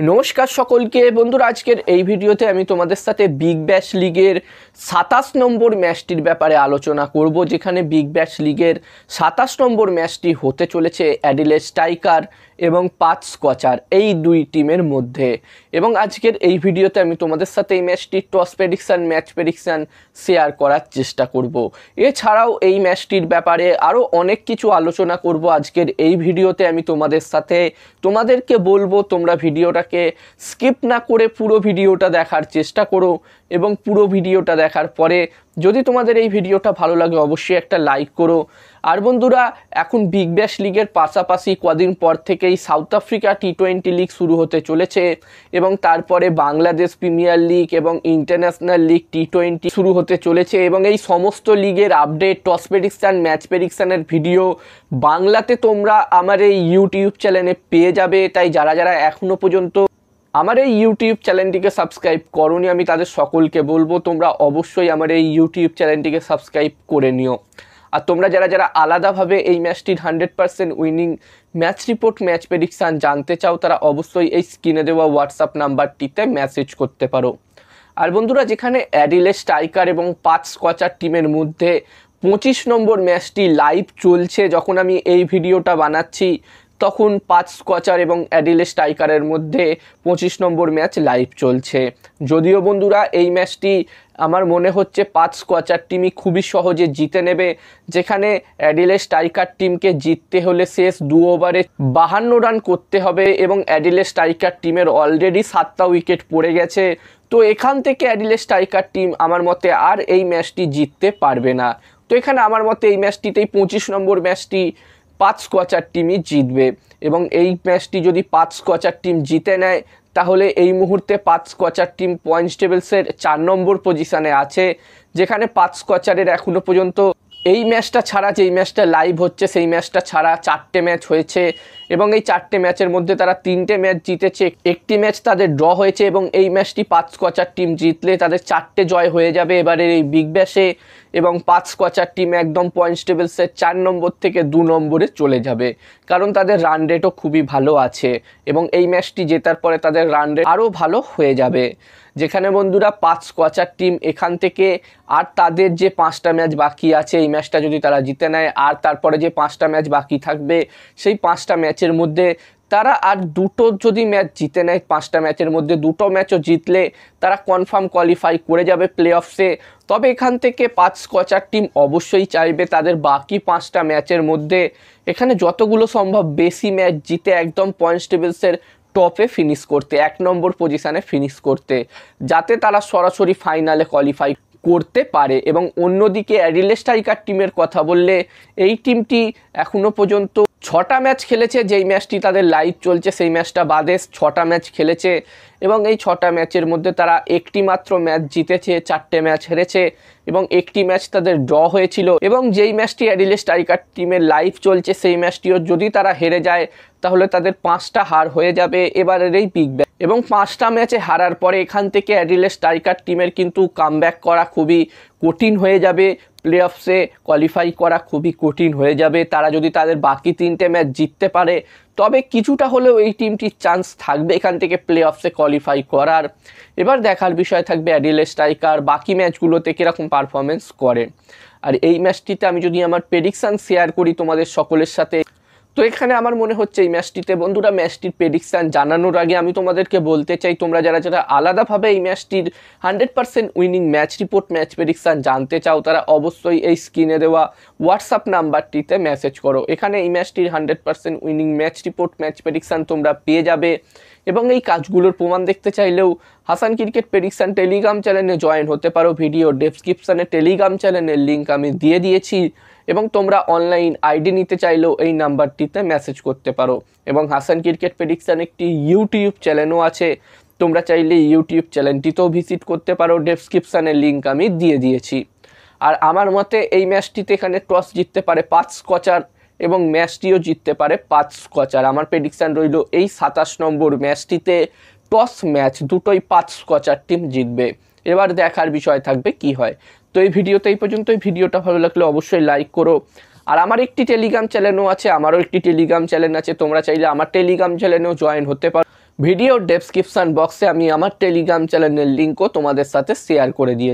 নমস্কার সকলকে বন্ধুরা, আজকের এই ভিডিওতে আমি তোমাদের সাথে বিগ ব্যাশ লিগের 27 নম্বর ম্যাচটির ব্যাপারে আলোচনা করব, যেখানে বিগ ব্যাশ লিগের 27 নম্বর ম্যাচটি হতে চলেছে অ্যাডিলেড স্ট্রাইকার এবং পাঁচ স্কচার এই দুই টিমের মধ্যে। এবং আজকের এই ভিডিওতে আমি তোমাদের সাথে এই ম্যাচটির toss prediction, match prediction share করার চেষ্টা করব। এছাড়াও এই ম্যাচটির ব্যাপারে আরও অনেক কিছু আলোচনা করব আজকের এই ভিডিওতে। আমি তোমাদেরকে বলবো তোমরা ভিডিওটাকে স্কিপ না করে পুরো ভিডিওটা দেখার চেষ্টা করো, এবং পুরো ভিডিওটা দেখার পরে যদি তোমাদের এই ভিডিওটা ভালো লাগে অবশ্যই একটা লাইক করো। আর বন্ধুরা, এখন বিগ ব্যাশ লিগের পাশাপাশি কদিন পর থেকেই সাউথ আফ্রিকা টি20 লিগ শুরু হতে চলেছে, এবং তারপরে বাংলাদেশ প্রিমিয়ার লিগ এবং ইন্টারন্যাশনাল লিগ টি20 শুরু হতে চলেছে। এবং এই সমস্ত লিগের আপডেট, টস প্রেডিকশান, ম্যাচ প্রেডিকশানের ভিডিও বাংলাতে তোমরা আমার এই ইউটিউব চ্যানেলে পেয়ে যাবে। তাই যারা যারা এখনও পর্যন্ত আমার এই ইউটিউব চ্যানেলটিকে সাবস্ক্রাইব করোনি, আমি তাদের সকলকে বলবো তোমরা অবশ্যই আমার এই ইউটিউব চ্যানেলটিকে সাবস্ক্রাইব করে নিও। আর তোমরা যারা যারা আলাদাভাবে এই ম্যাচটির 100% winning match report, match prediction জানতে চাও, তারা অবশ্যই এই স্ক্রিনে দেওয়া হোয়াটসঅ্যাপ নাম্বারটিতে মেসেজ করতে পারো। আর বন্ধুরা, যেখানে অ্যাডিলেড স্ট্রাইকার এবং পাঁচ স্কচার টিমের মধ্যে 25 নম্বর ম্যাচটি লাইভ চলছে, যখন আমি এই ভিডিওটা বানাচ্ছি তখন পাঁচ স্কচার এবং অ্যাডিলেড স্ট্রাইকারের মধ্যে 25 নম্বর ম্যাচ লাইভ চলছে। যদিও বন্ধুরা এই ম্যাচটি আমার মনে হচ্ছে পাঁচ স্কচার টিমই খুবই সহজে জিতে নেবে, যেখানে অ্যাডিলেড স্ট্রাইকার টিমকে জিততে হলে শেষ 2 ওভারে 52 রান করতে হবে, এবং অ্যাডিলেড স্ট্রাইকার টিমের অলরেডি 7টা উইকেট পড়ে গেছে। তো এখান থেকে অ্যাডিলেড স্ট্রাইকার টিম আমার মতে আর এই ম্যাচটি জিততে পারবে না। তো এখানে আমার মতে এই ম্যাচটিতেই 25 নম্বর ম্যাচটি পাঁচ স্কচার টিমই জিতবে, এবং এই ম্যাচটি যদি পাঁচ স্কচার টিম জিতে নেয় তাহলে এই মুহূর্তে পাঁচ স্কচার টিম পয়েন্টস টেবিলসের 4 নম্বর পজিশানে আছে, যেখানে পাঁচ স্কচারের এখনও পর্যন্ত এই ম্যাচটা ছাড়া, যেই ম্যাচটা লাইভ হচ্ছে সেই ম্যাচটা ছাড়া 4টে ম্যাচ হয়েছে, এবং এই 4টে ম্যাচের মধ্যে তারা 3টে ম্যাচ জিতেছে, একটি ম্যাচ তাদের ড্র হয়েছে। এবং এই ম্যাচটি পাঁচ স্কচার টিম জিতলে তাদের 4টে জয় হয়ে যাবে এবারের এই বিগ ব্যাশে, এবং পাঁচ স্কচার টিম একদম পয়েন্টস টেবিলসের 4 নম্বর থেকে 2 নম্বরে চলে যাবে, কারণ তাদের রান রেটও খুবই ভালো আছে, এবং এই ম্যাচটি জেতার পরে তাদের রান রেট আরও ভালো হয়ে যাবে। যেখানে বন্ধুরা পাঁচ স্কচার টিম এখান থেকে আর তাদের যে 5টা ম্যাচ বাকি আছে, এই ম্যাচটা যদি তারা জিতে নেয় আর তারপরে যে 5টা ম্যাচ বাকি থাকবে, সেই 5টা ম্যাচের মধ্যে তারা আর দুটো যদি ম্যাচ জিতে নেয়, 5টা ম্যাচের মধ্যে 2টো ম্যাচও জিতলে তারা কনফার্ম কোয়ালিফাই করে যাবে প্লে অফসে। তবে এখান থেকে পাঁচ স্কচার টিম অবশ্যই চাইবে তাদের বাকি 5টা ম্যাচের মধ্যে এখানে যতগুলো সম্ভব বেশি ম্যাচ জিতে একদম পয়েন্টস টেবিলসের টপে ফিনিশ করতে, 1 নম্বর পজিশানে ফিনিশ করতে, যাতে তারা সরাসরি ফাইনালে কোয়ালিফাই করতে পারে। এবং অন্যদিকে অ্যাডিলেড স্ট্রাইকার টিমের কথা বললে, এই টিমটি এখনও পর্যন্ত 6টা ম্যাচ খেলেছে, যেই ম্যাচটি তাদের লাইভ চলছে সেই ম্যাচটা বাদে 6টা ম্যাচ খেলেছে, এবং এই 6টা ম্যাচের মধ্যে তারা একটি মাত্র ম্যাচ জিতেছে, 4টে ম্যাচ হেরেছে, এবং একটি ম্যাচ তাদের ড্র হয়েছিল। এবং যেই ম্যাচটি অ্যাডিলেড স্ট্রাইকার টিমের লাইভ চলছে সেই ম্যাচটিও যদি তারা হেরে যায় তাহলে তাদের 5টা হার হয়ে যাবে এবারের এই বিগ ব্যাশ। এবং 5টা ম্যাচে হারার পরে এখান থেকে অ্যাডিলেড স্ট্রাইকার টিমের কিন্তু কামব্যাক করা খুবই কঠিন হয়ে যাবে, প্লে অফসে কোয়ালিফাই করা খুবই কঠিন হয়ে যাবে। তারা যদি তাদের বাকি 3টে ম্যাচ জিততে পারে তবে কিছুটা হলেও এই টিমটির চান্স থাকবে এখান থেকে প্লে অফসে কোয়ালিফাই করার। এবার দেখার বিষয় থাকবে অ্যাডিলেড স্ট্রাইকার বাকি ম্যাচগুলোতে কীরকম পারফরমেন্স করে। আর এই ম্যাচটিতে আমি যদি আমার প্রেডিকশান শেয়ার করি তোমাদের সকলের সাথে, তো এখানে আমার মনে হচ্ছে এই ম্যাচটিতে বন্ধুরা, ম্যাচটির প্রেডিকশান জানানোর আগে আমি তোমাদেরকে বলতে চাই, তোমরা যারা যারা আলাদাভাবে এই ম্যাচটির 100% winning match report, match prediction জানতে চাও, তারা অবশ্যই এই স্ক্রিনে দেওয়া হোয়াটসঅ্যাপ নাম্বারটিতে মেসেজ করো। এখানে এই ম্যাচটির 100% winning match report, match prediction তোমরা পেয়ে যাবে। এবং এই কাজগুলোর প্রমাণ দেখতে চাইলেও হাসান ক্রিকেট প্রেডিকশান টেলিগ্রাম চ্যানেলে জয়েন হতে পারো। ভিডিও ডেসক্রিপশানে টেলিগ্রাম চ্যানেলের লিঙ্ক আমি দিয়ে দিয়েছি, এবং তোমরা অনলাইন আইডি নিতে চাইলেও এই নাম্বারটিতে মেসেজ করতে পারো। এবং হাসান ক্রিকেট প্রেডিকশান একটি ইউটিউব চ্যানেলও আছে, তোমরা চাইলে ইউটিউব চ্যানেলটিতেও ভিজিট করতে পারো, ডেসক্রিপশানের লিঙ্ক আমি দিয়ে দিয়েছি। আর আমার মতে এই ম্যাচটিতে এখানে টস জিততে পারে পাঁচ স্কচার, এবং ম্যাচটিও জিততে পারে পাঁচ স্কচার। আমার প্রেডিকশান রইল এই 27 নম্বর ম্যাচটিতে টস ম্যাচ দুটোই পাঁচ স্কচার টিম জিতবে। এবার দেখার বিষয় থাকবে কি হয়। তো এই ভিডিওতে এই পর্যন্তই। ভিডিওটা ভালো লাগলে অবশ্যই লাইক করো। আর আমার একটি টেলিগ্রাম চ্যানেলও আছে, আমারও একটি টেলিগ্রাম চ্যানেল আছে, তোমরা চাইলে আমার টেলিগ্রাম চ্যানেলেও জয়েন হতে পারো। ভিডিও ডেসক্রিপশন বক্সে আমি আমার টেলিগ্রাম চ্যানেলের লিঙ্কও তোমাদের সাথে শেয়ার করে দিয়েছি।